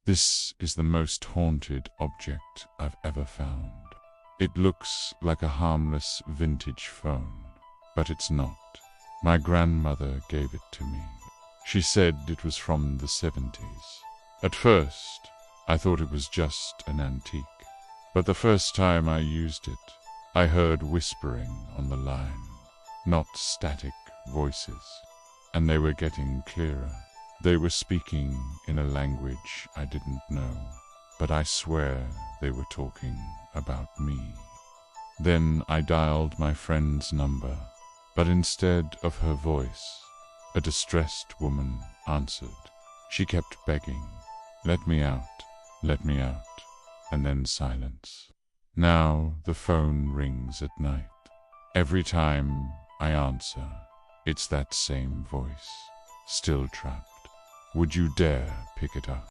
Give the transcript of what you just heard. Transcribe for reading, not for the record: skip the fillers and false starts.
This is the most haunted object I've ever found. It looks like a harmless vintage phone, but it's not. My grandmother gave it to me. She said it was from the 70s. At first, I thought it was just an antique. But the first time I used it, I heard whispering on the line, not static voices, and they were getting clearer. They were speaking in a language I didn't know, but I swear they were talking about me. Then I dialed my friend's number, but instead of her voice, a distressed woman answered. She kept begging, "Let me out, let me out," and then silence. Now the phone rings at night. Every time I answer, it's that same voice, still trapped. Would you dare pick it up?